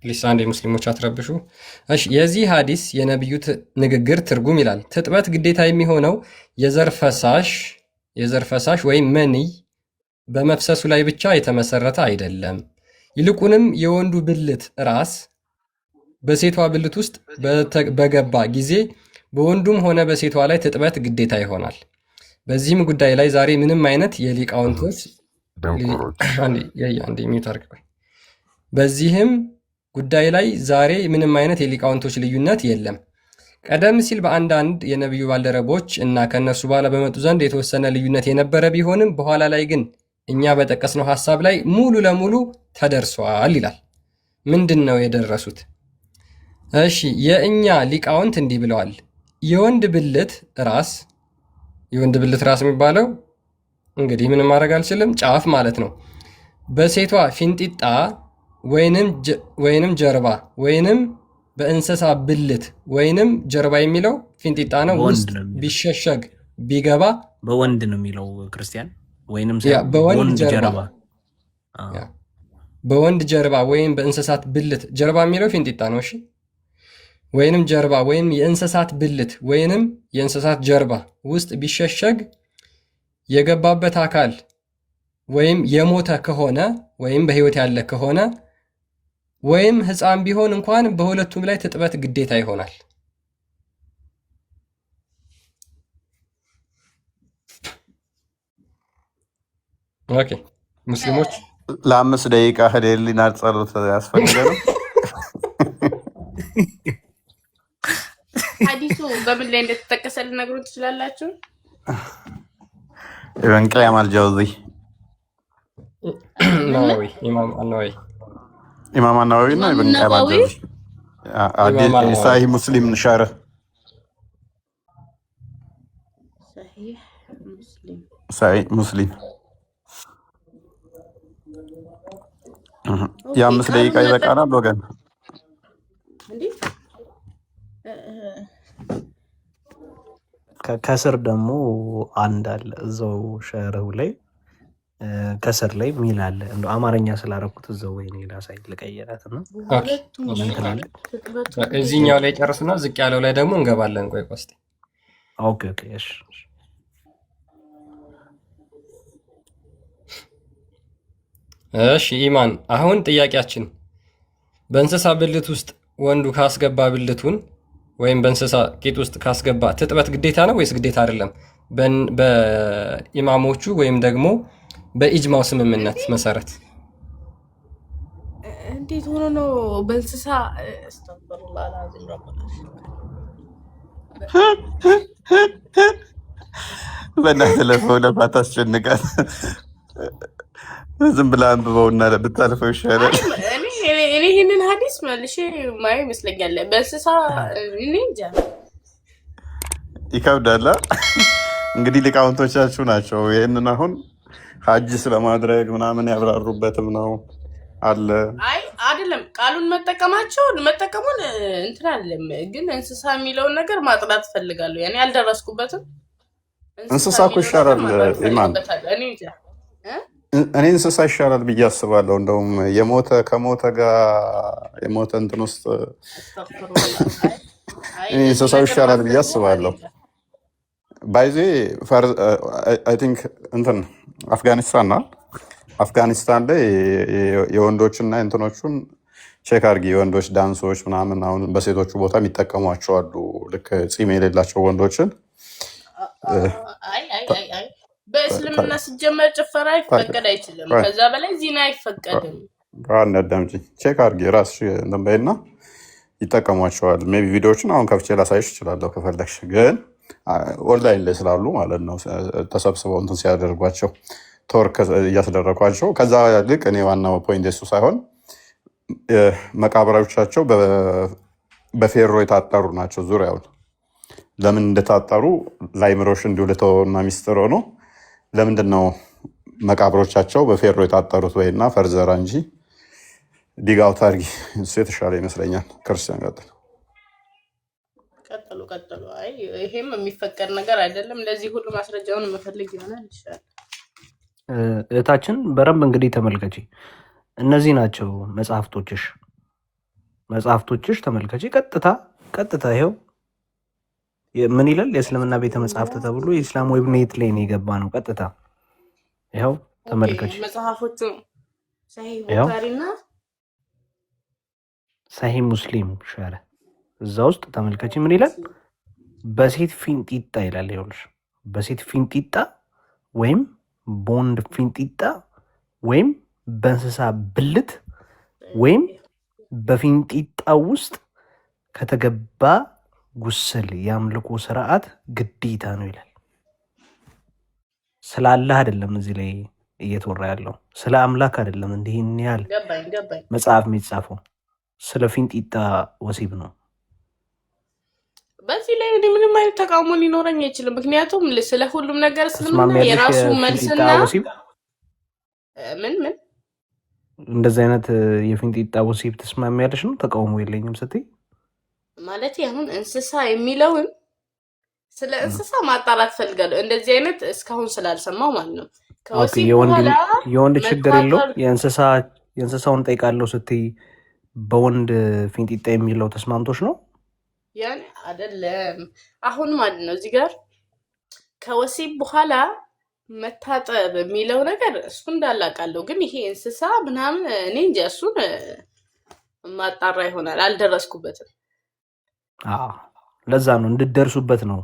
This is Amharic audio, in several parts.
ፕሊስ አንድ ሙስሊሞች አትረብሹ። እሺ የዚህ ሐዲስ የነብዩ ንግግር ትርጉም ይላል ትጥበት ግዴታ የሚሆነው የዘር ፈሳሽ ወይም መንይ በመፍሰሱ ላይ ብቻ የተመሰረተ አይደለም። ይልቁንም የወንዱ ብልት ራስ በሴቷ ብልት ውስጥ በገባ ጊዜ በወንዱም ሆነ በሴቷ ላይ ትጥበት ግዴታ ይሆናል። በዚህም ጉዳይ ላይ ዛሬ ምንም አይነት የሊቃውንቶች በዚህም ጉዳይ ላይ ዛሬ ምንም አይነት የሊቃውንቶች ልዩነት የለም። ቀደም ሲል በአንዳንድ የነቢዩ ባልደረቦች እና ከእነርሱ በኋላ በመጡ ዘንድ የተወሰነ ልዩነት የነበረ ቢሆንም በኋላ ላይ ግን እኛ በጠቀስነው ሐሳብ ላይ ሙሉ ለሙሉ ተደርሷል ይላል። ምንድን ነው የደረሱት? እሺ የእኛ ሊቃውንት እንዲህ ብለዋል። የወንድ ብልት ራስ የሚባለው እንግዲህ ምንም ማድረግ አልችልም፣ ጫፍ ማለት ነው። በሴቷ ፊንጢጣ ወይንም ጀርባ ወይንም በእንስሳ ብልት ወይንም ጀርባ የሚለው ፊንጢጣ ነው ውስጥ ቢሸሸግ ቢገባ በወንድ ነው የሚለው ክርስቲያን ወይንም በወንድ ጀርባ ወይም በእንስሳት ብልት ጀርባ የሚለው ፊንጢጣ ነው። እሺ ወይንም ጀርባ ወይም የእንስሳት ብልት ወይንም የእንስሳት ጀርባ ውስጥ ቢሸሸግ የገባበት አካል ወይም የሞተ ከሆነ ወይም በሕይወት ያለ ከሆነ ወይም ሕፃን ቢሆን እንኳን በሁለቱም ላይ ትጥበት ግዴታ ይሆናል። ኦኬ ሙስሊሞች ለ5 ደቂቃ ህሊና ጸሎት ያስፈልጋል። ሐዲሱ በምን ላይ እንደተጠቀሰ ልነግሩን ትችላላችሁ? ኢብን ቀያም አልጀውዚ ኢማም አናወዊ እና ኢብን ቀያም አልጀውዚ ሳሂህ ሙስሊም ንሻረ ሳሂህ ሙስሊም የ5 ደቂቃ ይበቃናል ወገን። ከስር ደግሞ አንድ አለ እዛው ሸርሁ ላይ ከስር ላይ ሚል አለ። እንደ አማርኛ ስላደረኩት እዛው ወይ ሌላ ሳይት ልቀይራት ነው። እዚህኛው ላይ ጨርሱና ዝቅ ያለው ላይ ደግሞ እንገባለን። ቆይ ቆስቲ ኦኬ እሺ እሺ ኢማን፣ አሁን ጥያቄያችን በእንስሳ ብልት ውስጥ ወንዱ ካስገባ ብልቱን ወይም በእንስሳ ቂጥ ውስጥ ካስገባ ትጥበት ግዴታ ነው ወይስ ግዴታ አይደለም? በኢማሞቹ ወይም ደግሞ በኢጅማው ስምምነት መሰረት እንዴት ሆኖ ነው በእንስሳ በእናትህ ለሰው አታስጨንቃት። ዝም ብላ አንብበውና ብታልፈው ይሻላል። እኔ ይህንን ሐዲስ መልሼ ማየው ይመስለኛል። በእንስሳ እኔ እንጃ ይከብዳል። እንግዲህ ሊቃውንቶቻችሁ ናቸው ይህንን አሁን ሀጅ ስለማድረግ ምናምን ያብራሩበትም ነው አለ። አይ አይደለም ቃሉን መጠቀሙን እንትን አለም፣ ግን እንስሳ የሚለውን ነገር ማጥናት ፈልጋለሁ። ያኔ አልደረስኩበትም። እንስሳ እኮ ይሻላል ኢማን። እኔ እንስሳ ይሻላል ብዬ አስባለሁ። እንደውም የሞተ ከሞተ ጋር የሞተ እንትን ውስጥ እኔ እንስሳው ይሻላል ብዬ አስባለሁ። ባይዜ አይ ቲንክ እንትን አፍጋኒስታን ላይ የወንዶችና እንትኖቹን ቼክ አድርጊ። የወንዶች ዳንሶች ምናምን አሁን በሴቶቹ ቦታ የሚጠቀሟቸው አሉ። ልክ ፂም የሌላቸው ወንዶችን በእስልምና ሲጀመር ጭፈራ አይፈቀድ አይችልም። ከዛ በላይ ዚና አይፈቀድም። አዳምጪ፣ ቼክ አድርጊ ራስሽ እንትን በይና ይጠቀሟቸዋል። ሜይ ቢ ቪዲዮዎችን አሁን ከፍቼ ላሳይሽ እችላለሁ ከፈለግሽ፣ ግን ኦንላይን ላይ ስላሉ ማለት ነው ተሰብስበው እንትን ሲያደርጓቸው ቶርክ እያስደረጓቸው። ከዛ ይልቅ እኔ ዋናው ፖይንት የሱ ሳይሆን መቃብሮቻቸው በፌሮ የታጠሩ ናቸው ዙሪያውን። ለምን እንደታጠሩ ላይምሮሽ እንዲሁ ልተውና ሚስጥር ሆኖ ለምንድን ነው መቃብሮቻቸው በፌሮ የታጠሩት? ወይና ፈርዘራ እንጂ ዲጋው ታርጊ እሱ የተሻለ ይመስለኛል። ክርስቲያን ቀጥሉ። አይ ይሄም የሚፈቀድ ነገር አይደለም። ለዚህ ሁሉ ማስረጃውን መፈልግ ይሆናል ይሻላል። እህታችን በረም እንግዲህ ተመልከቺ፣ እነዚህ ናቸው መጽሐፍቶችሽ። መጽሐፍቶችሽ ተመልከቺ። ቀጥታ ይኸው ምን ይላል? የእስልምና ቤተ መጽሐፍት ተብሎ የኢስላም ዌብኔት ላይ ነው የገባ ነው። ቀጥታ ይኸው ተመልከቺ። መጽሐፎቹ ሰሂህ ይኸው ቡኻሪና ሰሂህ ሙስሊም ሸረ እዛ ውስጥ ተመልከቺ። ምን ይላል? በሴት ፊንጢጣ ይላል። ይኸውልሽ በሴት ፊንጢጣ ወይም በወንድ ፊንጢጣ ወይም በእንስሳ ብልት ወይም በፊንጢጣ ውስጥ ከተገባ ጉስል የአምልኮ ስርዓት ግዴታ ነው ይላል። ስለ አላህ አይደለም እዚህ ላይ እየተወራ ያለው፣ ስለ አምላክ አይደለም። እንዲህን ያህል ገባኝ። መጽሐፍ የሚጻፈው ስለ ፊንጢጣ ወሲብ ነው። በዚህ ላይ እኔ ምንም አይነት ተቃውሞ ሊኖረኝ አይችልም። ምክንያቱም ስለ ሁሉም ነገር እስልምና ተስማሚያለሽ? የራሱ የፊንጢጣ መልስና ወሲብ ምን እንደዚህ አይነት የፊንጢጣ ወሲብ ተስማሚያለሽ ነው? ተቃውሞ የለኝም ስትይ ማለት አሁን እንስሳ የሚለውን ስለ እንስሳ ማጣራት ፈልጋለሁ። እንደዚህ አይነት እስካሁን ስላልሰማው ማለት ነው። ከወሲብ በኋላ የወንድ ችግር የለው መታጠብ የእንስሳውን ጠይቃለሁ ስትይ በወንድ ፊንጢጣ የሚለው ተስማምቶች ነው? ያን አይደለም። አሁን ማለት ነው እዚህ ጋር ከወሲብ በኋላ መታጠብ የሚለው ነገር እሱ እንዳላቃለሁ፣ ግን ይሄ እንስሳ ምናምን እኔ እንጃ፣ እሱን ማጣራ ይሆናል። አልደረስኩበትም። ለዛ ነው እንድትደርሱበት ነው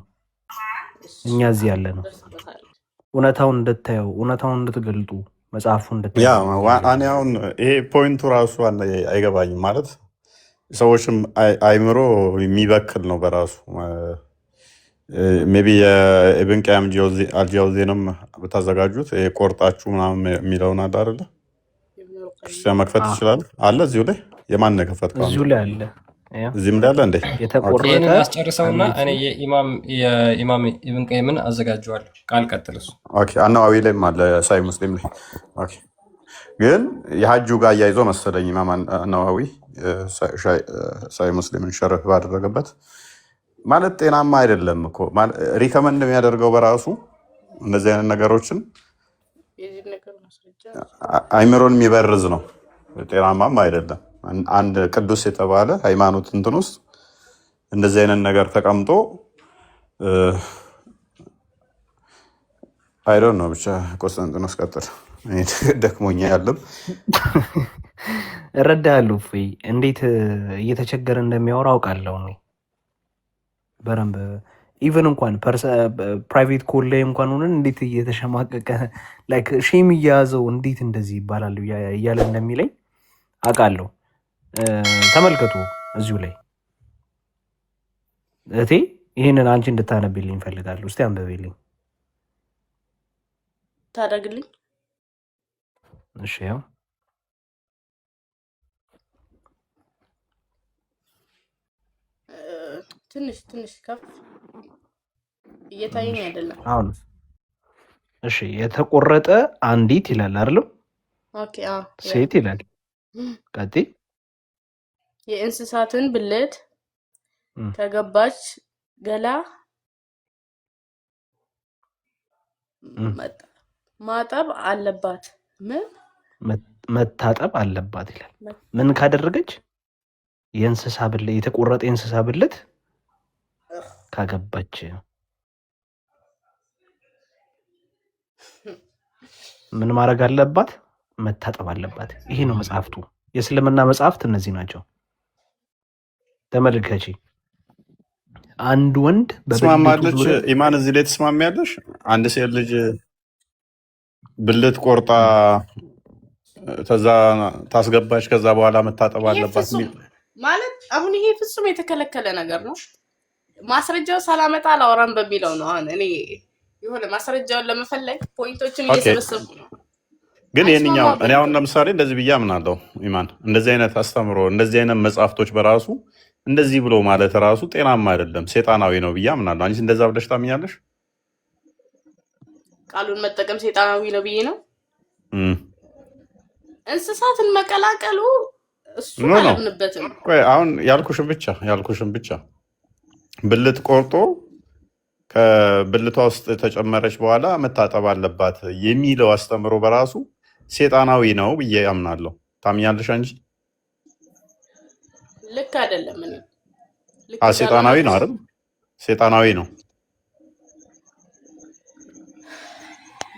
እኛ እዚህ ያለ ነው። ደርስበታለሁ። እውነታውን እንድታየው፣ እውነታውን እንድትገልጡ፣ መጽሐፉ ያ እንድታየው። እኔ አሁን ይሄ ፖይንቱ ራሱ አይገባኝም። ማለት ሰዎችም አይምሮ የሚበክል ነው በራሱ። ሜቢ የኢብን ቀያም አልጃውዜንም ብታዘጋጁት ይሄ ቆርጣችሁ ምናምን የሚለውን አለ አይደለ? ክርስቲያን መክፈት ይችላል አለ እዚሁ ላይ። የማን ከፈትከው? እዚሁ ላይ አለ፣ እዚህም ላይ አለ እንዴ? የተቆረጠ ይህንን አስጨርሰውና እኔ የኢማም ኢብን ቀይምን አዘጋጀዋለሁ። ቃል ቀጥል እሱ። ኦኬ አናዋዊ ላይም አለ ሳይ ሙስሊም ላይ። ኦኬ ግን የሀጁ ጋር እያይዞ መሰለኝ ኢማም አናዋዊ ሳይ ሙስሊምን ሸርህ ባደረገበት ማለት ጤናማ አይደለም እኮ ሪከመንድ የሚያደርገው በራሱ እነዚህ አይነት ነገሮችን የዚህ ነገር ማስረጃ አይምሮን የሚበርዝ ነው። ጤናማም አይደለም። አንድ ቅዱስ የተባለ ሃይማኖት እንትን ውስጥ እንደዚህ አይነት ነገር ተቀምጦ አይዶን ነው። ብቻ ቆስጠንጢኖስ ቀጥል። ደክሞኛ ያለም እረዳለሁ። እፎይ እንዴት እየተቸገረ እንደሚያወራ አውቃለሁ እኔ በደንብ። ኢቨን እንኳን ፕራይቬት ኮል ላይ እንኳን ሆነን እንዴት እየተሸማቀቀ ላይክ ሼም እያያዘው እንዴት እንደዚህ ይባላል እያለ እንደሚለኝ አውቃለሁ። ተመልከቱ እዚሁ ላይ እቴ ይህንን አንቺ እንድታነብልኝ እፈልጋለሁ። እስቲ አንብቤልኝ ታደርግልኝ። እሺ ያው ትንሽ ከፍ እየታየኝ አይደለም። አሁን እሺ የተቆረጠ አንዲት ይላል አይደለም? ኦኬ ሴት ይላል። ቀጥይ። የእንስሳትን ብልት ከገባች ገላ ማጠብ አለባት። መታጠብ አለባት ይላል። ምን ካደረገች? የእንስሳ ብልት የተቆረጠ የእንስሳ ብልት ካገባች ምን ማድረግ አለባት? መታጠብ አለባት። ይሄ ነው መጽሐፍቱ። የእስልምና መጽሐፍት እነዚህ ናቸው። ተመልከቺ። አንድ ወንድ ትስማማለች። ኢማን እዚህ ላይ ትስማሚያለሽ? አንድ ሴት ልጅ ብልት ቆርጣ ከዛ ታስገባች፣ ከዛ በኋላ መታጠብ አለባት ማለት አሁን ይሄ ፍጹም የተከለከለ ነገር ነው። ማስረጃው ሳላመጣ አላወራም በሚለው ነው። አሁን እኔ የሆነ ማስረጃውን ለመፈለግ ፖይንቶችን እየሰበሰብኩ ነው። ግን ይህንኛው እኔ አሁን ለምሳሌ እንደዚህ ብዬ አምናለሁ። ኢማን እንደዚህ አይነት አስተምሮ እንደዚህ አይነት መጽሐፍቶች በራሱ እንደዚህ ብሎ ማለት ራሱ ጤናማ አይደለም፣ ሴጣናዊ ነው ብዬ አምናለሁ። አንቺ እንደዛ ብለሽ ታምኛለሽ? ቃሉን መጠቀም ሴጣናዊ ነው ብዬ ነው። እንስሳትን መቀላቀሉ እሱ አላምንበትም። አሁን ያልኩሽን ብቻ ብልት ቆርጦ ከብልቷ ውስጥ ተጨመረች በኋላ መታጠብ አለባት የሚለው አስተምሮ በራሱ ሴጣናዊ ነው ብዬ አምናለሁ። ታምኛለሽ አንቺ? ልክ አይደለም። እኔ ልክ ሴጣናዊ እንዳልሆነ ነው አይደል? ሴጣናዊ ነው።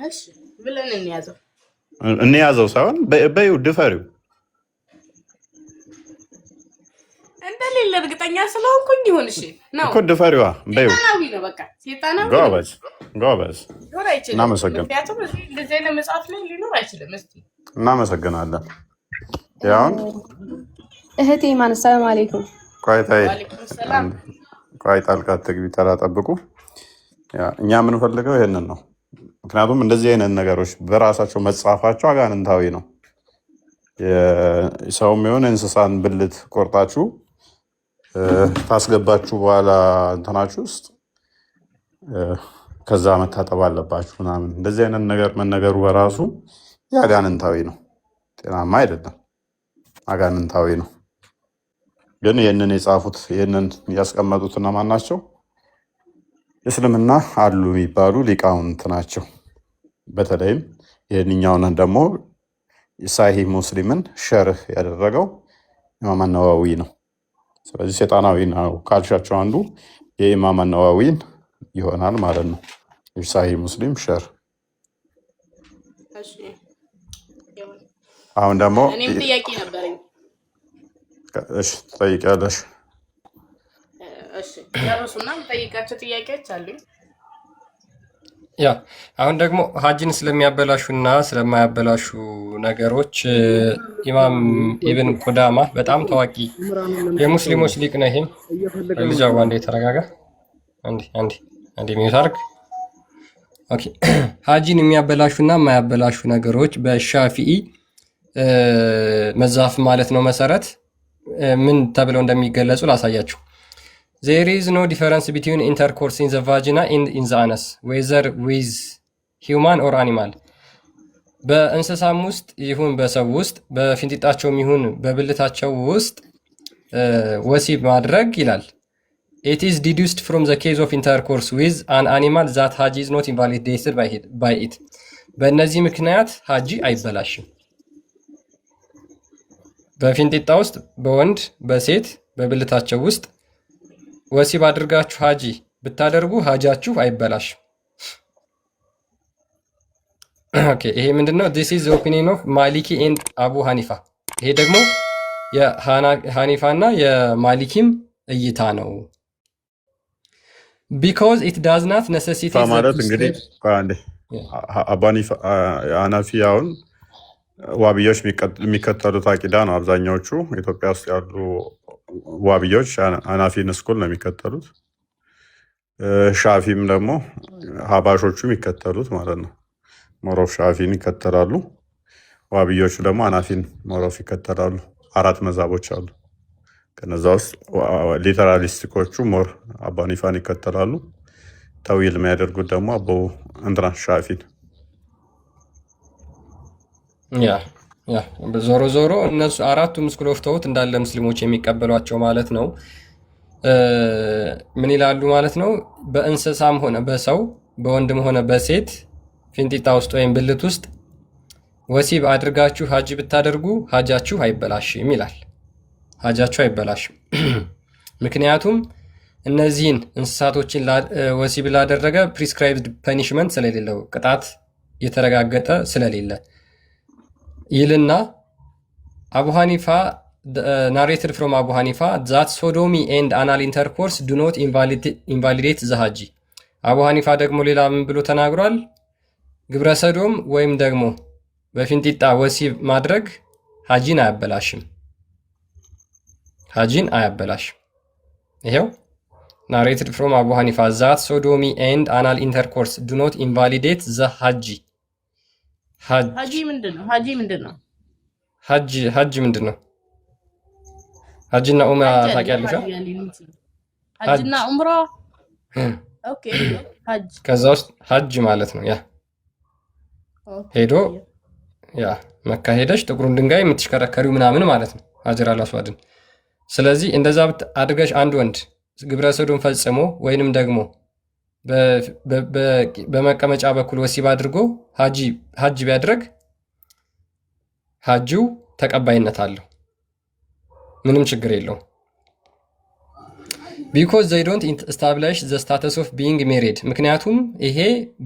እሺ ብለን እንያዘው። እንያዘው ሳይሆን በይው ድፈሪው እንደሌለ እርግጠኛ ስለሆንኩኝ ይሁን። እሺ ነው እኮ ድፈሪዋ በይው። ሴጣናዊ ነው፣ በቃ ሴጣናዊ ነው። ጎበዝ ጎበዝ። ሊኖር አይችልም። እናመሰግን ምክንያቱም እዚህ እንደዚህ አይነት መጽሐፍ ላይ ሊኖር አይችልም። እስቲ እናመሰግናለን። ያውን እህቴ ማን ሰላም አለይኩም። ቆይታይ ዋሌኩም ሰላም። ቆይ ጣልቃ ትግቢ ተራ ጠብቁ። እኛ የምንፈልገው ይሄንን ነው። ምክንያቱም እንደዚህ አይነት ነገሮች በራሳቸው መጻፋቸው አጋንንታዊ ነው። የሰውም የሆነ እንስሳን ብልት ቆርጣችሁ ታስገባችሁ በኋላ እንትናችሁ ውስጥ ከዛ መታጠብ አለባችሁ ምናምን እንደዚህ አይነት ነገር መነገሩ በራሱ አጋንንታዊ ነው። ጤናማ አይደለም፣ አጋንንታዊ ነው። ግን ይህንን የጻፉት ይህንን ያስቀመጡት እነማን ናቸው? እስልምና አሉ የሚባሉ ሊቃውንት ናቸው። በተለይም ይህንኛውን ደግሞ ሳሂህ ሙስሊምን ሸርህ ያደረገው ኢማም ነዋዊ ነው። ስለዚህ ሴጣናዊ ነው ካልሻቸው አንዱ የኢማም ነዋዊን ይሆናል ማለት ነው። ሳሂህ ሙስሊም ሸር። እሺ ይሁን። አሁን ደግሞ እኔም ጥያቄ ነበረኝ። እሺ ትጠይቂያለሽ። እሺ ጨርሱና ጠይቃቸው ጥያቄዎች አሉኝ። ያ አሁን ደግሞ ሀጅን ስለሚያበላሹና ስለማያበላሹ ነገሮች ኢማም ኢብን ቁዳማ በጣም ታዋቂ የሙስሊሞች ሊቅ ነው። ይሄም ልጃዋ እንዴ ተረጋጋ፣ አንዴ ሚዩት አድርግ። ኦኬ ሀጅን የሚያበላሹና የማያበላሹ ነገሮች በሻፊኢ መዛፍ ማለት ነው መሰረት ምን ተብለው እንደሚገለጹ ላሳያችሁ። There is no difference between intercourse in the vagina and in the anus, whether with human or animal. በእንስሳም ውስጥ ይሁን በሰው ውስጥ በፊንጢጣቸውም ይሁን በብልታቸው ውስጥ ወሲብ ማድረግ ይላል። It is deduced from the case of intercourse with an animal that Hajj is not invalidated by it. በእነዚህ ምክንያት ሀጂ አይበላሽም። በፊንጢጣ ውስጥ በወንድ በሴት በብልታቸው ውስጥ ወሲብ አድርጋችሁ ሀጂ ብታደርጉ ሀጃችሁ አይበላሽም። ኦኬ ይሄ ምንድነው? this is the opinion of ማሊኪ and አቡ ሐኒፋ። ይሄ ደግሞ የሐኒፋ እና የማሊኪም እይታ ነው። because it does not necessitate ማለት እንግዲህ ሐናፊያውን ዋብዮች የሚከተሉት አቂዳ ነው። አብዛኛዎቹ ኢትዮጵያ ውስጥ ያሉ ዋብዮች ሐናፊን ስኩል ነው የሚከተሉት። ሻፊም ደግሞ ሀባሾቹ የሚከተሉት ማለት ነው። ሞሮፍ ሻፊን ይከተላሉ። ዋብዮቹ ደግሞ ሐናፊን ሞሮፍ ይከተላሉ። 4 መዛቦች አሉ። ከነዛ ውስጥ ሊተራሊስቲኮቹ ሞር አቡ ሐኒፋን ይከተላሉ። ተዊል የሚያደርጉት ደግሞ አቡ እንትና ሻፊን። ዞሮ ዞሮ እነሱ አራቱ ምስኩል ኦፍ ተውት እንዳለ ሙስሊሞች የሚቀበሏቸው ማለት ነው። ምን ይላሉ ማለት ነው? በእንስሳም ሆነ በሰው በወንድም ሆነ በሴት ፊንጢጣ ውስጥ ወይም ብልት ውስጥ ወሲብ አድርጋችሁ ሀጅ ብታደርጉ ሀጃችሁ አይበላሽም ይላል። ሀጃችሁ አይበላሽም። ምክንያቱም እነዚህን እንስሳቶችን ወሲብ ላደረገ ፕሪስክራይብድ ፐኒሽመንት ስለሌለው ቅጣት የተረጋገጠ ስለሌለ ይልና አቡ ሐኒፋ ናሬትድ ፍሮም አቡ ሐኒፋ ዛት ሶዶሚ ኤንድ አናል ኢንተርኮርስ ዱ ኖት ኢንቫሊዴት ዘ ሀጂ። አቡ ሐኒፋ ደግሞ ሌላ ምን ብሎ ተናግሯል? ግብረ ሰዶም ወይም ደግሞ በፊንጢጣ ወሲብ ማድረግ ሀጂን አያበላሽም። ሀጂን አያበላሽም። ይሄው ናሬትድ ፍሮም አቡ ሐኒፋ ዛት ሶዶሚ ኤንድ አናል ኢንተርኮርስ ዱ ኖት ኢንቫሊዴት ዘ ሀጂ። ሀጂ ምንድን ነው? ሀጂ ምንድን ነው? ሀጅ ምንድን ነው? ሀጅና ኡምራ ታውቂያለሽ? ሀጅና ኡምራ ኦኬ። ሀጅ ከዛ ውስጥ ሀጅ ማለት ነው ያ ሄዶ ያ መካ ሄደሽ ጥቁሩን ድንጋይ የምትሽከረከሪው ምናምን ማለት ነው ሀጀር አልአስዋድን። ስለዚህ እንደዛ አድርገሽ አንድ ወንድ ግብረ ሰዶም ፈጽሞ ወይንም ደግሞ በመቀመጫ በኩል ወሲብ አድርጎ ሀጅ ቢያድረግ ሀጂው ተቀባይነት አለው፣ ምንም ችግር የለውም። ቢኮዝ ዘይ ዶንት ስታብሊሽ ዘ ስታተስ ኦፍ ቢንግ ሜሪድ፣ ምክንያቱም ይሄ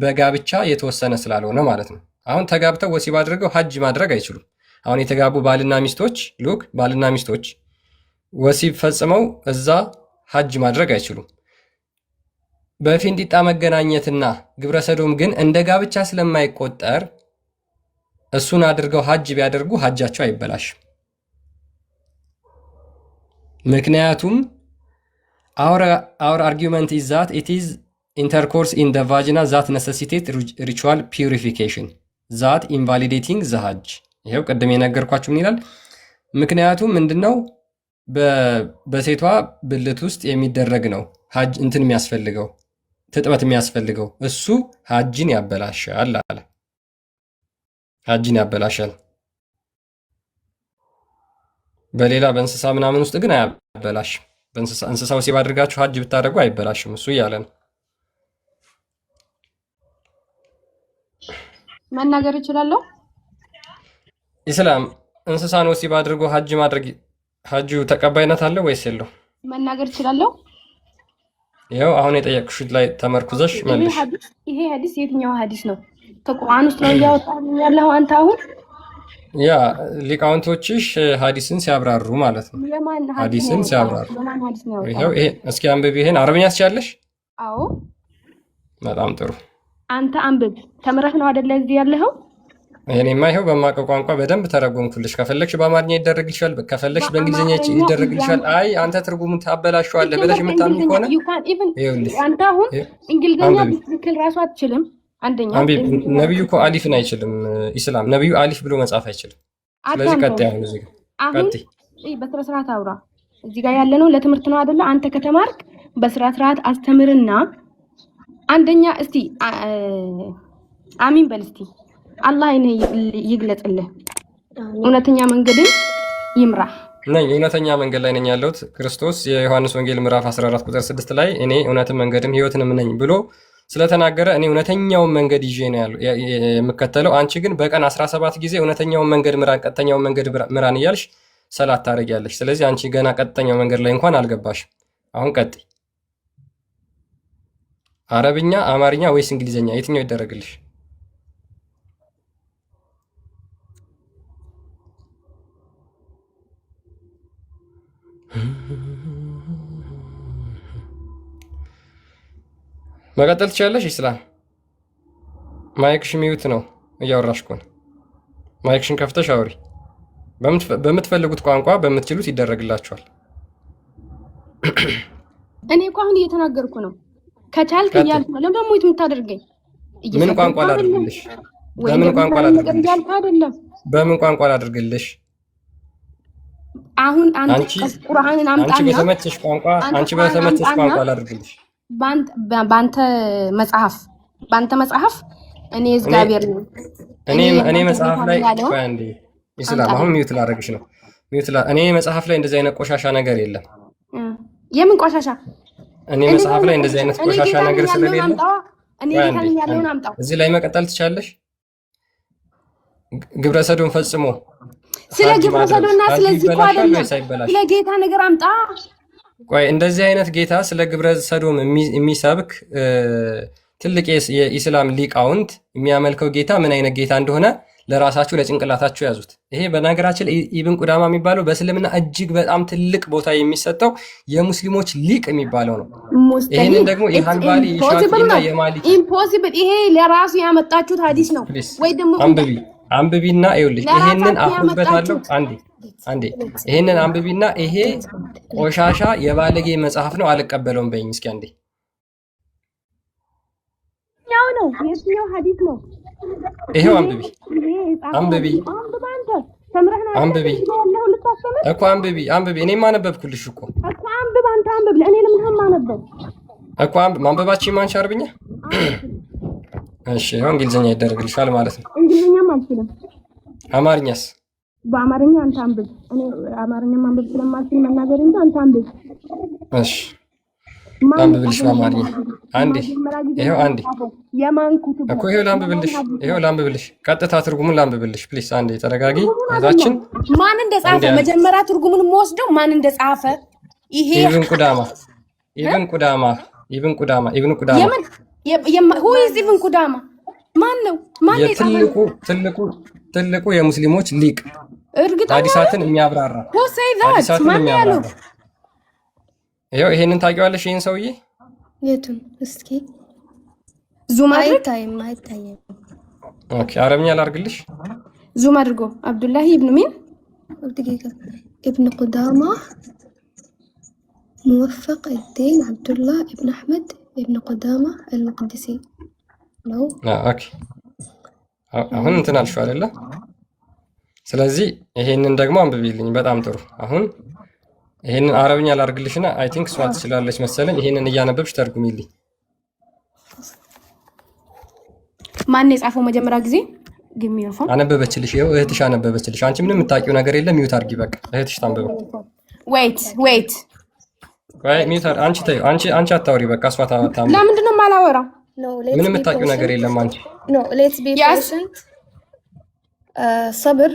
በጋብቻ የተወሰነ ስላልሆነ ማለት ነው። አሁን ተጋብተው ወሲብ አድርገው ሀጅ ማድረግ አይችሉም። አሁን የተጋቡ ባልና ሚስቶች ሉክ ባልና ሚስቶች ወሲብ ፈጽመው እዛ ሀጅ ማድረግ አይችሉም። በፊንጢጣ መገናኘትና ግብረ ሰዶም ግን እንደ ጋብቻ ስለማይቆጠር እሱን አድርገው ሀጅ ቢያደርጉ ሀጃቸው አይበላሽም። ምክንያቱም our argument is that it is intercourse in the vagina that necessitate ritual purification that invalidating the hajj። ይሄው ቀደም የነገርኳችሁ ምን ይላል? ምክንያቱም ምንድነው በሴቷ ብልት ውስጥ የሚደረግ ነው ሀጅ እንትን የሚያስፈልገው ትጥበት የሚያስፈልገው እሱ ሀጅን ያበላሻል አለ። ሀጅን ያበላሻል። በሌላ በእንስሳ ምናምን ውስጥ ግን አያበላሽም። እንስሳ ወሲብ አድርጋችሁ ሀጅ ብታደርጉ አይበላሽም እሱ እያለ ነው። መናገር እችላለሁ? ኢስላም እንስሳን ወሲብ አድርጎ ሀጅ ማድረግ ሀጁ ተቀባይነት አለው ወይስ የለው? መናገር እችላለሁ? ይኸው አሁን የጠየቅሽ ላይ ተመርኩዘሽ መልሽ። ይሄ ሀዲስ የትኛው ሀዲስ ነው? ከቁርአን ውስጥ ነው እያወጣህ ያለው አንተ አሁን? ያ ሊቃውንቶችሽ ሀዲስን ሲያብራሩ ማለት ነው። ሀዲስን ሲያብራሩ ይኸው ይሄ እስኪ አንብብ። ይሄን አረብኛ ትችያለሽ? አዎ። በጣም ጥሩ። አንተ አንብብ። ተምረህ ነው አይደለ እዚህ ያለኸው? እኔማ ይኸው በማውቀው ቋንቋ በደንብ ተረጎምኩልሽ። ከፈለግሽ በአማርኛ ይደረግልሻል፣ ከፈለግሽ በእንግሊዝኛ ይደረግልሻል። አይ አንተ ትርጉሙን ታበላሽዋለህ ብለሽ የምታምኚ ከሆነ ይኸውልሽ አንተ አሁን እንግሊዝኛ ብትክል ራሱ አትችልም። አንደኛ ነብዩ እኮ አሊፍን አይችልም። ኢስላም ነብዩ አሊፍ ብሎ መጻፍ አይችልም። ስለዚህ ቀጥይ። አሁን እዚህ ጋር ቀጥይ። በስነ ስርዓት አውራ። እዚህ ጋር ያለነው ለትምህርት ነው አይደለ? አንተ ከተማርክ በስነ ስርዓት አስተምርና አንደኛ እስቲ አሚን በል እስቲ። አላህ ይግለጽልህ፣ እውነተኛ መንገድን ይምራ። ነኝ እውነተኛ መንገድ ላይ ነኝ ያለሁት። ክርስቶስ የዮሐንስ ወንጌል ምዕራፍ 14 ቁጥር 6 ላይ እኔ እውነትም መንገድም ሕይወትም ነኝ ብሎ ስለተናገረ እኔ እውነተኛውን መንገድ ይዤ ነው የምከተለው። አንቺ ግን በቀን 17 ጊዜ እውነተኛውን መንገድ ምራን፣ ቀጥተኛውን መንገድ ምራን እያልሽ ሰላት ታደርጊያለሽ። ስለዚህ አንቺ ገና ቀጥተኛው መንገድ ላይ እንኳን አልገባሽም። አሁን ቀጥይ። አረብኛ፣ አማርኛ ወይስ እንግሊዝኛ የትኛው ይደረግልሽ? መቀጠል ትችላለሽ። ኢስላም ማይክሽ ሚዩት ነው፣ እያወራሽ ከሆነ ማይክሽን ከፍተሽ አውሪ። በምትፈልጉት ቋንቋ በምትችሉት ይደረግላችኋል። እኔ እኮ አሁን እየተናገርኩ ነው። ከቻልክ እያልኩ ነው። ለምን ደግሞ የምታደርገኝ? ምን ቋንቋ ላድርግልሽ? በምን ቋንቋ ላድርግልሽ? በምን ቋንቋ ላድርግልሽ? አሁን አንተ ቁርአንን አምጣና አንቺ በተመቸሽ ቋንቋ ላድርግልሽ። ባንተ መጽሐፍ እኔ እግዚአብሔር ነኝ። እኔ መጽሐፍ ላይ ቆይ አንዴ ኢስላም አሁን ሚውት ላደርግሽ ነው። እኔ መጽሐፍ ላይ እንደዚህ አይነት ቆሻሻ ነገር የለም። የምን ቆሻሻ? እኔ መጽሐፍ ላይ እንደዚህ አይነት ቆሻሻ ነገር ስለሌለ እዚህ ላይ መቀጠል ትቻለሽ። ግብረ ሰዶም ፈጽሞ ስለ ግብረ ሰዶምና ስለዚህ እኮ አይደለም፣ ስለ ጌታ ነገር አምጣ። ቆይ እንደዚህ አይነት ጌታ ስለ ግብረ ሰዶም የሚሰብክ ትልቅ የኢስላም ሊቃውንት የሚያመልከው ጌታ ምን አይነት ጌታ እንደሆነ ለራሳችሁ ለጭንቅላታችሁ ያዙት። ይሄ በነገራችን ኢብን ቁዳማ የሚባለው በእስልምና እጅግ በጣም ትልቅ ቦታ የሚሰጠው የሙስሊሞች ሊቅ የሚባለው ነው። ይሄንን ደግሞ የሐንባሊ የሻፊዒና የማሊኪ ኢምፖሲብል፣ ይሄ ለራሱ ያመጣችሁት ሐዲስ ነው ወይ ደግሞ አንብቢና ይኸውልሽ፣ ይሄንን አፍሩበታለሁ። አንዴ ይሄንን አንብቢና ይሄ ቆሻሻ የባለጌ መጽሐፍ ነው አልቀበለውም በይኝ እስኪ አንዴ። ያው ነው የትኛው ሐዲስ ነው? ይሄው አንብቢ እኮ አንብቢ። እኔማ አነበብኩልሽ እኮ አንብብ። አንተ አንብብ። ለእኔ ለምን ማነበብ እኮ ማንበባችን ማንቻ አርብኛ። እሺ ይሄው እንግሊዝኛ ይደረግልሻል ማለት ነው። እንግሊዝኛም አልችልም። አማርኛስ? በአማርኛ አንተ አንብብ። እኔ አማርኛ ማንበብ ስለማልችል መናገር እንጂ አንተ አንብብ። እሺ ላንብብልሽ በአማርኛ አንዴ። ይሄው አንዴ እኮ ይሄው ላንብብልሽ። ቀጥታ ትርጉሙን ላንብብልሽ ፕሊስ። አንዴ ተረጋጊ እህታችን። ማን እንደጻፈ መጀመሪያ ትርጉሙን የምወስደው ማን እንደጻፈ? ይሄ ኢብን ቁዳማ ኢብን ቁዳማ ኢብን ቁዳማ የምን who is even ቁዳማ ማን ነው? ማን ነው የጻፈው? ትልቁ የሙስሊሞች ሊቅ እርግጠኛ ሐዲሳትን የሚያብራራ who say that ማን ያለው? ይኸው ይሄንን ታውቂዋለሽ? ይሄን ሰውዬ የቱን? እስኪ ዙም አድርግ። አይታይም። ኦኬ፣ አረብኛ ላድርግልሽ። ዙም አድርጎ አብዱላሂ ኢብኑ ሚን دقيقة. ابن قدامة موفق الدين عبد الله ابن أحمد ابن قدامة المقدسي ነው። ኦኬ፣ አሁን እንትን አልሽው አይደለ? ስለዚህ ይሄንን ደግሞ አንብቢልኝ። በጣም ጥሩ። አሁን ይሄንን አረብኛ ላድርግልሽና አይ ቲንክ እሷ ትችላለች መሰለኝ። ይሄንን እያነበብሽ ተርጉሚልኝ። ማን የጻፈው መጀመሪያ ጊዜ ግሚርፎን አነበበችልሽ። ይኸው እህትሽ አነበበችልሽ። አንቺ ምንም የምታውቂው ነገር የለም። ሚውት አድርጊ በቃ። እህትሽ ታንብበው። ዌይት ወይ ሚውት አንቺ ተይው። አንቺ አታውሪ በቃ። እሷ ታንብበው። ለምንድን ነው የማላወራው? ምንም የምታውቂው ነገር የለም አንቺ። No, let's be patient. صبر.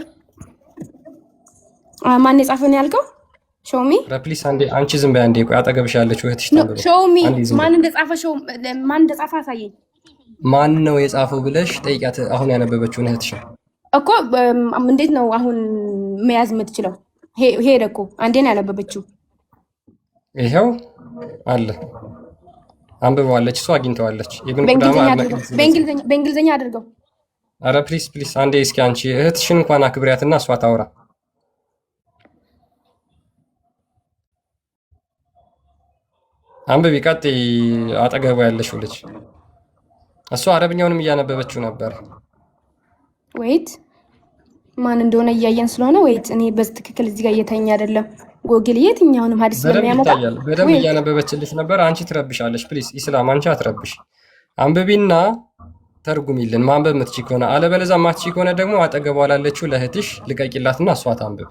ማን የጻፈው ነው ያልከው? ሾሚ ፕሊስ አንዴ አንቺ ዝም በይ አንዴ። ቆይ አጠገብሽ ያለችው እህትሽ ታንብበው። ሾሚ ማን እንደጻፈ አሳየኝ። ማን ነው የጻፈው ብለሽ ጠይቂያት። አሁን ያነበበችውን እህትሽ እኮ እንዴት ነው አሁን መያዝ የምትችለው? ሄደ እኮ አንዴ ነው ያነበበችው። ይሄው አለ አንብበዋለች፣ እሷ አግኝተዋለች። ኢብን ቁዳማ በእንግሊዝኛ አድርገው። አረ ፕሊስ አንዴ እስኪ አንቺ እህትሽን እንኳን አክብሪያትና እሷ ታውራ። አንብቢ፣ ቀጥይ። አጠገቡ ያለሽው ልጅ እሷ አረብኛውንም እያነበበችው ነበር። ወይት ማን እንደሆነ እያየን ስለሆነ ወይት እኔ በትክክል እዚህ ጋር እየተኛ አይደለም። ጎግል የትኛውንም ሀዲስ ስለሚያመጣ በደንብ እያነበበችልሽ ነበር። አንቺ ትረብሻለሽ። ፕሊስ ኢስላም፣ አንቺ አትረብሽ። አንብቢና ተርጉሚልን ማንበብ የምትችይ ከሆነ። አለበለዚያ ማትችይ ከሆነ ደግሞ አጠገቧ ላለችው ለእህትሽ ልቀቂላትና እሷ ታንብብ።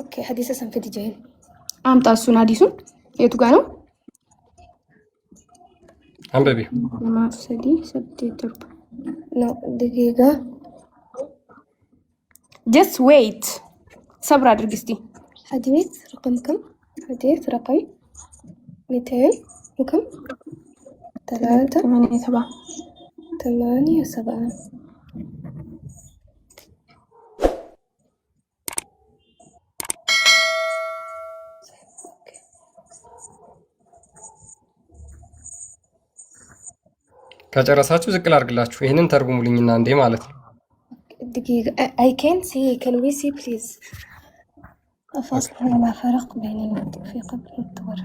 ኦኬ ሐዲስ ሰንፈት ጀይል አምጣ። እሱን ሐዲሱን የቱ ጋር ነው? አንብቢ። ማፍሰዲ ሰብቴተር ነው። ደቂቃ just wait صبر አድርግ እስቲ። حديث رقم كم؟ حديث رقم 200 وكم؟ 387 ከጨረሳችሁ ዝቅ ላድርግላችሁ። ይሄንን ተርጉሙልኝና እንዴ ማለት ነው። دقيقة I can't see. Can we see please? أفصل ولا فرق بين المنطق في قبل الدور.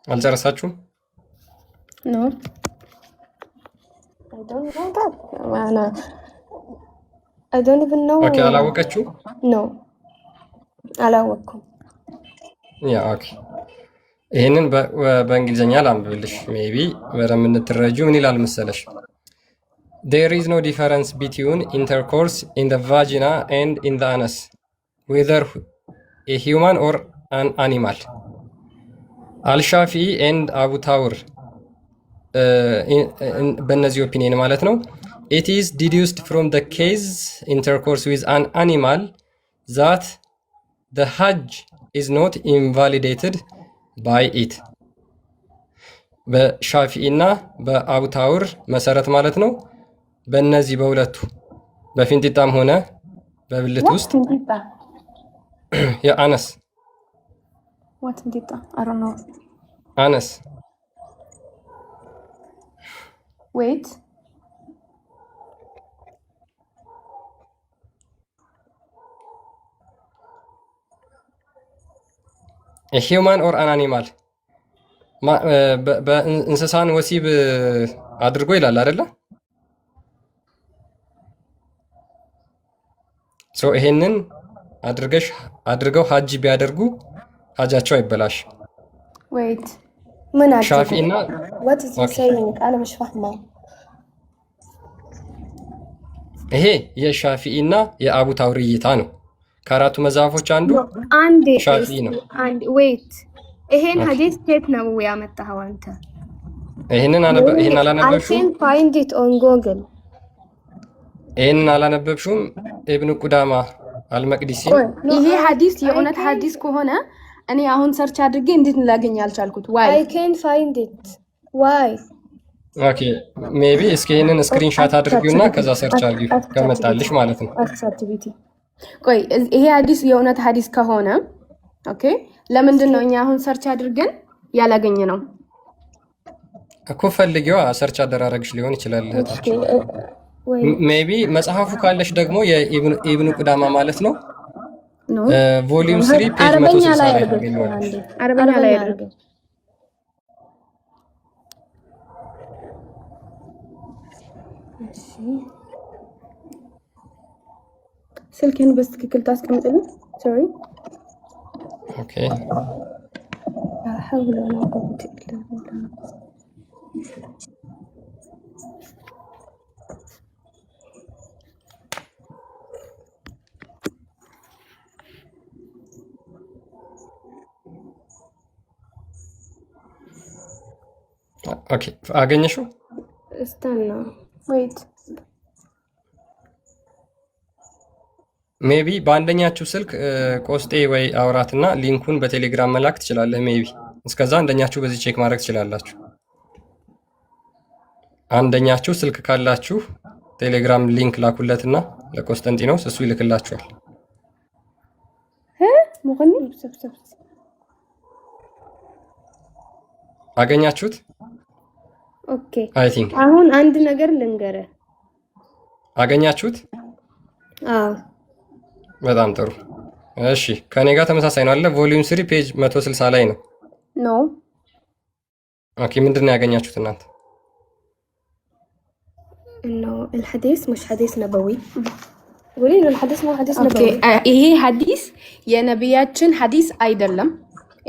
አልጨረሳችሁም? No. I don't know that. I don't even know. ኦኬ፣ አላወቀችው? No. አላወቅኩም። ያ ኦኬ። ይሄንን በእንግሊዝኛ ላንብብልሽ። ሜቢ በደንብ እንድትረጂው። ምን ይላል መሰለሽ? There is no difference between intercourse in the vagina and in the anus, whether a human or an animal. Al-Shafi'i and Abu Thawr በእነዚህ ኦፒኒየን ማለት ነው። It is deduced from the case intercourse with an animal that the Hajj is not invalidated by it. በሻፊኢ እና በአቡ ታውር መሰረት ማለት ነው። በእነዚህ በሁለቱ በፊንጢጣም ሆነ በብልት ውስጥ የአነስ አነስ wait a human or an animal በእንስሳን ወሲብ አድርጎ ይላል አይደለ? ይሄንን አድርገው ሀጅ ቢያደርጉ ሀጃቸው አይበላሽ። wait من عجبك؟ ሻፊዒና What is he ኦኬ saying? أنا مش فاهمة. ይሄ የሻፊዒና የአቡ ታውር እይታ ነው። ከአራቱ መጽሐፎች አንዱ No. عندي ሻፊዒ ነው። عندي wait. إهين ኦኬ حديث كيف نبوي عملتها وأنت؟ ይሄንን I አላነበብሽውም? can find it on Google. ይሄንን አላነበብሽውም? ኢብኑ ቁዳማ አልመቅዲሲን No, ይሄ ሐዲስ I የእውነት can ሐዲስ ከሆነ እኔ አሁን ሰርች አድርጌ እንዴት ላገኝ አልቻልኩት? ዋይ I can find it. Why? ኦኬ ሜቢ እስኪ ይሄንን ስክሪንሻት አድርጊውና ከዛ ሰርች አድርጊው ከመጣልሽ ማለት ነው። ChatGPT. ቆይ ይሄ ሐዲስ የእውነት ሐዲስ ከሆነ ኦኬ ለምንድን ነው እኛ አሁን ሰርች አድርገን ያላገኘ ነው? እኮ ፈልጊዋ ሰርች አደራረግሽ ሊሆን ይችላል እህታችን። Wait. ሜቢ መጽሐፉ ካለሽ ደግሞ የኢብኑ ቁዳማ ማለት ነው ኖ ቮሊዩም 3 ፔጅ عربية 160 لا ላይ يرجع ታገኘዋለሽ። عندي. አረበኛ ላይ عربية ያደርግ يرجع. ስልክህን በትክክል ታስቀምጥልኝ። ሶሪ ኦኬ لا حول ولا قوة إلا بالله. ኦኬ አገኘሽው? استنى. ዌይት ሜቢ በአንደኛችሁ ስልክ ቆስጤ ወይ አውራትና ሊንኩን በቴሌግራም መላክ ትችላለህ። ሜቢ እስከዛ አንደኛችሁ በዚህ ቼክ ማድረግ ትችላላችሁ። አንደኛችሁ ስልክ ካላችሁ ቴሌግራም ሊንክ ላኩለትና ለቆስጠንጢኖስ እሱ ይልክላችኋል። ሙቀኒ አገኛችሁት? ኦኬ አይ ቲንክ አሁን አንድ ነገር ልንገርህ። አገኛችሁት? አዎ በጣም ጥሩ። እሺ ከኔ ጋር ተመሳሳይ ነው አለ። ቮሊዩም 3 ፔጅ 160 ላይ ነው። ኖ ኦኬ ምንድን ነው ያገኛችሁት እናንተ? إنه الحديث مش حديث نبوي. قولي إنه الحديث مو حديث ኦኬ نبوي. ይሄ ሐዲስ የነቢያችን ሐዲስ አይደለም።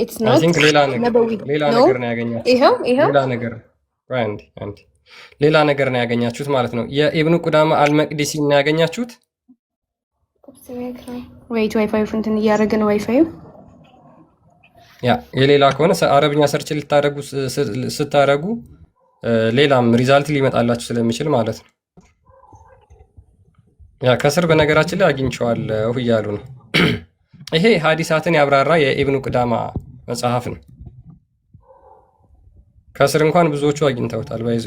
ኢትስ አይ ኖት ቲንክ ሌላ ነገር ነበዊ ሌላ ኖ ነገር ነው ያገኛችሁት። ይሄው ሌላ ነገር አንድ ሌላ ነገር ነው ያገኛችሁት ማለት ነው። የኢብኑ ቁዳማ አልመቅዲሲ ነው ያገኛችሁት። ዌይት ዋይፋይ እንትን እያደረገ ነው ዋይፋዩ። ያ የሌላ ከሆነ አረብኛ ሰርች ልታደርጉ ስታደርጉ ሌላም ሪዛልት ሊመጣላችሁ ስለሚችል ማለት ነው። ያ ከስር በነገራችን ላይ አግኝቼዋለሁ እያሉ ነው። ይሄ ሐዲሳትን ያብራራ የኢብኑ ቁዳማ መጽሐፍ ነው። ከስር እንኳን ብዙዎቹ አግኝተውታል። ባይዞ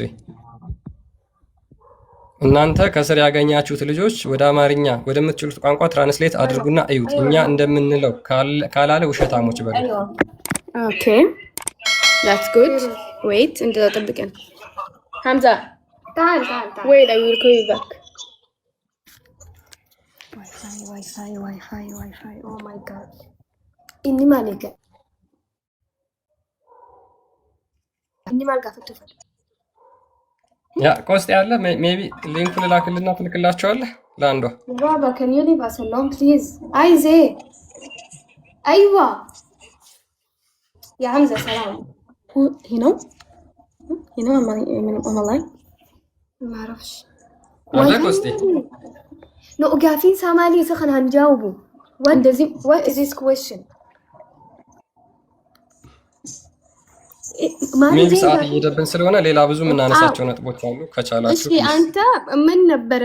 እናንተ ከስር ያገኛችሁት ልጆች ወደ አማርኛ ወደምትችሉት ቋንቋ ትራንስሌት አድርጉና እዩት። እኛ እንደምንለው ካላለ ውሸታሞች በሉ። ኦኬ ዳትስ ጉድ ዌይት እንደዛ ጠብቀን ሐምዛ تعال تعال تعال. ዌይት አይ ዊል ኮል ዩ ባክ واي فاي. Oh my god. إني ما لقى. إني ما لقى فتوفر. ያ ቆስጥ ያለ ሜቢ ሊንኩን ልላክልና ትልክላቸዋለህ ለአንዷ። بابا can you leave us alone please? عايزة. أيوة. يا حمزة سلام. هنا والله ما أعرفش. አለ ቆስጤ لو قاعدين سامالي سخن هنجاوبه. What is this question? ሜቢ ሰዓት እየሄደብን ስለሆነ ሌላ ብዙ የምናነሳቸው ነጥቦች አሉ። ከቻላችሁ እሺ አንተ ምን ነበረ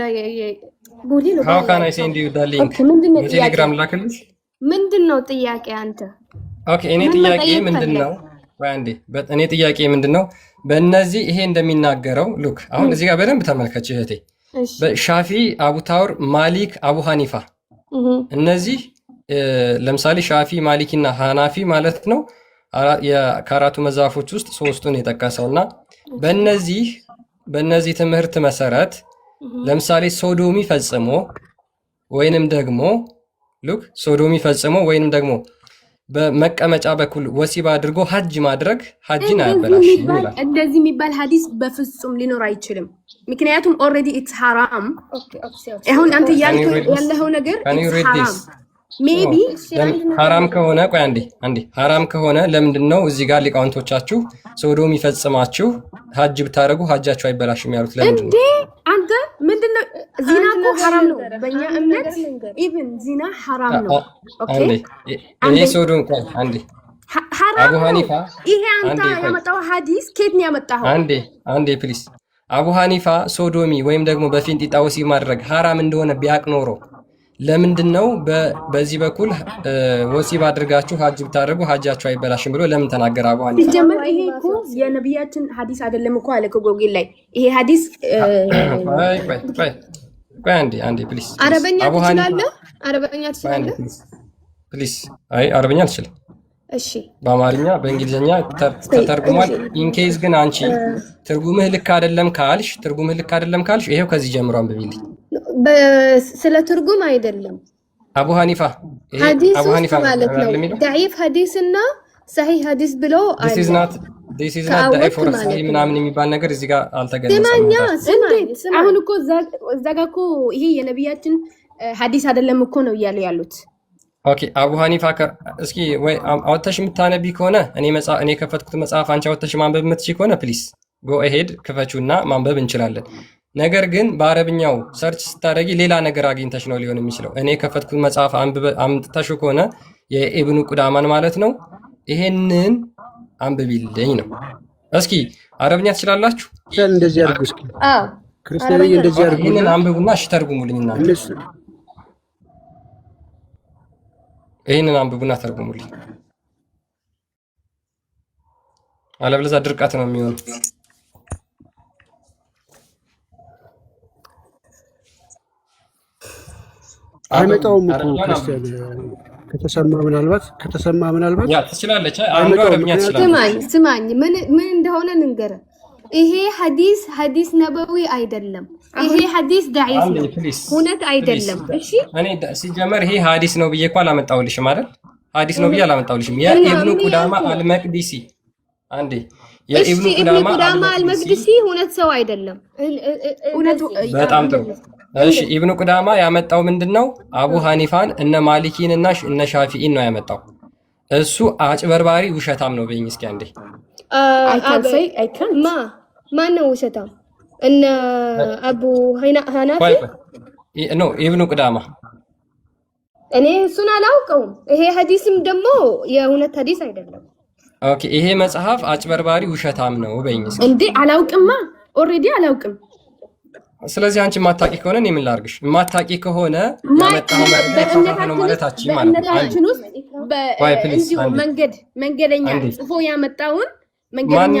قولي له. ሃው ካን አይ ሴንድ ዩ ዳ ሊንክ በቴሌግራም ላክልሽ። ምንድነው ጥያቄ አንተ? ኦኬ እኔ ጥያቄ ምንድነው? አንዴ እኔ ጥያቄ ምንድነው? በእነዚህ ይሄ እንደሚናገረው ሉክ አሁን እዚህ ጋር በደንብ ተመልከች እህቴ። በሻፊ፣ አቡ ታውር፣ ማሊክ፣ አቡ ሐኒፋ እነዚህ ለምሳሌ ሻፊ፣ ማሊኪና ሐናፊ ማለት ነው ከአራቱ መዛፎች ውስጥ ሶስቱን የጠቀሰውና በእነዚህ ትምህርት መሰረት ለምሳሌ ሶዶሚ ፈጽሞ ወይንም ደግሞ ሉክ ሶዶሚ ፈጽሞ ወይንም ደግሞ በመቀመጫ በኩል ወሲብ አድርጎ ሀጅ ማድረግ ሀጅን አያበላሽም ይላል። እንደዚህ የሚባል ሐዲስ በፍጹም ሊኖር አይችልም። ምክንያቱም ኦልሬዲ ኢትስ ሐራም። አሁን አንተ ያልከው ያለው ነገር ኢትስ ሐራም። ሜቢ ሐራም ከሆነ ቆይ አንዴ ሐራም ከሆነ ለምንድን ነው እዚህ ጋር ሊቃውንቶቻችሁ ሶዶም ይፈጽማችሁ ሐጅ ብታደርጉ ሐጃችሁ አይበላሽም ያሉት? ለምንድን ነው? አንተ ምንድነው? ዚና እኮ ሐራም ነው በእኛ እምነት። ኢቭን ዚና ሐራም ነው። ኦኬ እኔ ሶዶም ቆይ አንዴ አቡ ሐኒፋ ይሄ አንተ ያመጣው ሐዲስ ከየት ነው ያመጣው? አንዴ ፕሊስ። አቡ ሐኒፋ ሶዶሚ ወይም ደግሞ በፊንጢጣ ወሲብ ማድረግ ሐራም እንደሆነ ቢያቅ ኖሮ ለምንድን ነው በዚህ በኩል ወሲብ አድርጋችሁ ሐጅ ብታደርጉ ሐጃችሁ አይበላሽም ብሎ ለምን ተናገረ? አቡ ሐኒፋ ሲጀመር ይሄ እኮ የነብያችን ሐዲስ አይደለም እኮ አለ ጎግል ላይ። ይሄ ሐዲስ ቆይ አንዴ ፕሊስ። አረበኛ ትችላለህ? አረበኛ ትችላለህ? ፕሊስ። አይ አረበኛ አልችልም። እሺ በአማርኛ በእንግሊዝኛ ተተርጉሟል። ኢንኬዝ ግን አንቺ ትርጉምህ ልክ አይደለም ካልሽ ይሄው ከዚህ ጀምሮ አንብቢልኝ። ስለ ትርጉም አይደለም አቡ ሐኒፋ ሐዲስ ማለት ነው። ضعيف ሐዲስና ሰሂህ ሐዲስ ብሎ this is not ضعيف or ሰሂህ ምናምን የሚባል ነገር እዚህ ጋር አልተገለጸም። አሁን እኮ እዛ ጋር እኮ ይሄ የነብያችን ሐዲስ አይደለም እኮ ነው እያሉ ያሉት። ኦኬ አቡ ሐኒፋ እስኪ ወይ አውጥተሽ የምታነቢ ከሆነ እኔ የከፈትኩት መጽሐፍ አንቺ አውጥተሽ ማንበብ የምትችይ ከሆነ ፕሊስ ጎ አሄድ ክፈቹና ማንበብ እንችላለን። ነገር ግን በአረብኛው ሰርች ስታደርጊ ሌላ ነገር አግኝተሽ ነው ሊሆን የሚችለው። እኔ የከፈትኩት መጽሐፍ አምጥተሽው ከሆነ የኢብኑ ቁዳማን ማለት ነው ይሄንን አንብቢልኝ ነው። እስኪ አረብኛ ትችላላችሁ? እንደዚህ አድርጉ እስኪ። ክርስቲያኖች እንደዚህ አድርጉ። ይሄንን አንብቡና እሺ ተርጉሙልኝና ይሄንን አንብቡና ተርጉሙልኝ። አለበለዚያ ድርቀት ነው የሚሆነው። አይመጣውም እኮ ክርስቲያን ከተሰማ ምናልባት ያ ትችላለች። አንዱ አረብኛ ትችላለች። ስማኝ ምን እንደሆነ ንገረ። ይሄ ሐዲስ ነበዊ አይደለም። ይሄ ሐዲስ ضعيف ነው፣ እውነት አይደለም። እሺ እኔ ሲጀመር ይሄ ሐዲስ ነው ብዬ እኮ አላመጣሁልሽም አይደል? ሐዲስ ነው ብዬ አላመጣሁልሽም። የኢብኑ ቁዳማ አልመቅዲሲ የኢብኑ ቁዳማ አልመቅዲሲ እውነት ሰው አይደለም። በጣም ጥሩ። እሺ ኢብኑ ቁዳማ ያመጣው ምንድነው? አቡ ሐኒፋን እነ ማሊኪን እና እነ ሻፊኢን ነው ያመጣው። እሱ አጭበርባሪ ውሸታም ነው በይኝ እስኪ አንዴ። ማን ነው ውሸታም? እነ አቡ ሐናፊ ኖ ኢብኑ ቁዳማ። እኔ እሱን አላውቀውም። ይሄ ሐዲስም ደግሞ የእውነት ሐዲስ አይደለም። ኦኬ ይሄ መጽሐፍ አጭበርባሪ ውሸታም ነው በይኝ እስኪ። እንዴ አላውቅማ፣ ኦልሬዲ አላውቅም። ስለዚህ አንቺ ማታቂ ከሆነ እኔ ምን ላድርግሽ? ማታቂ ከሆነ ያመጣው ነው ማለታችን ማለት ነው። በእምነታችን ውስጥ በእንዲሁ መንገደኛ ጽፎ ያመጣውን መንገደኛ